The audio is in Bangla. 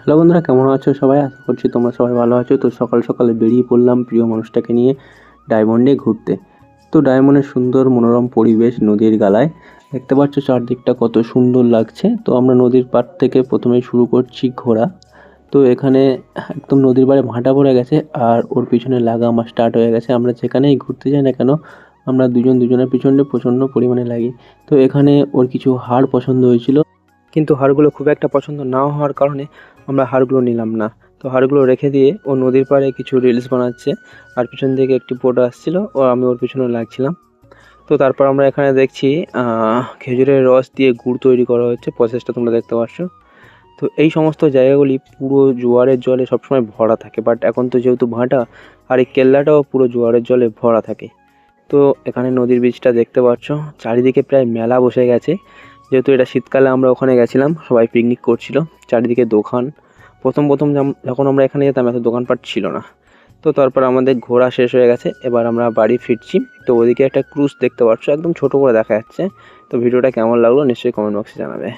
হ্যালো বন্ধুরা, কেমন আছো সবাই? আশা করছি তোমরা সবাই ভালো আছো। তো সকাল সকালে বেরিয়ে পড়লাম প্রিয় মানুষটাকে নিয়ে ডায়মন্ডে ঘুরতে। তো ডায়মন্ডের সুন্দর মনোরম পরিবেশ নদীর গালায়, দেখতে পাচ্ছ চারদিকটা কত সুন্দর লাগছে। তো আমরা নদীর পাড় থেকে প্রথমেই শুরু করছি ঘোরা। তো এখানে একদম নদীর পাড়ে ভাটা পড়ে গেছে আর ওর পিছনে লাগাম স্টার্ট হয়ে গেছে। আমরা যেখানেই ঘুরতে যাই না কেন, আমরা দুজন দুজনের পিছনে প্রচণ্ড পরিমাণে লাগি। তো এখানে ওর কিছু হাড় পছন্দ হয়েছিল, কিন্তু হাড়গুলো খুব একটা পছন্দ না হওয়ার কারণে আমরা হাড়গুলো নিলাম না। তো হাড়গুলো রেখে দিয়ে ও নদীর পাড়ে কিছু রিলস বানাচ্ছে আর পিছন থেকে একটি বোট আসছিল ও আমি ওর পিছনে লাগছিলাম। তো তারপর আমরা এখানে দেখছি খেজুরের রস দিয়ে গুড় তৈরি করা হচ্ছে, প্রসেসটা তোমরা দেখতে পাচ্ছ। তো এই সমস্ত জায়গাগুলি পুরো জোয়ারের জলে সবসময় ভরা থাকে, বাট এখন তো যেহেতু ভাটা, আর এই কেল্লাটাও পুরো জোয়ারের জলে ভরা থাকে। তো এখানে নদীর বীজটা দেখতে পাচ্ছ, চারিদিকে প্রায় মেলা বসে গেছে। যেহেতু এটা শীতকালে আমরা ওখানে গেছিলাম, সবাই পিকনিক করছিল, চারিদিকে দোকান। প্রথম যখন আমরা এখানে যেতাম এত দোকানপাট ছিল না। তো তারপর আমাদের ঘোরা শেষ হয়ে গেছে, এবার আমরা বাড়ি ফিরছি। তো ওদিকে একটা ক্রুজ দেখতে পাচ্ছ, একদম ছোট করে দেখা যাচ্ছে। তো ভিডিওটা কেমন লাগলো নিশ্চয়ই কমেন্ট বক্সে জানাবে।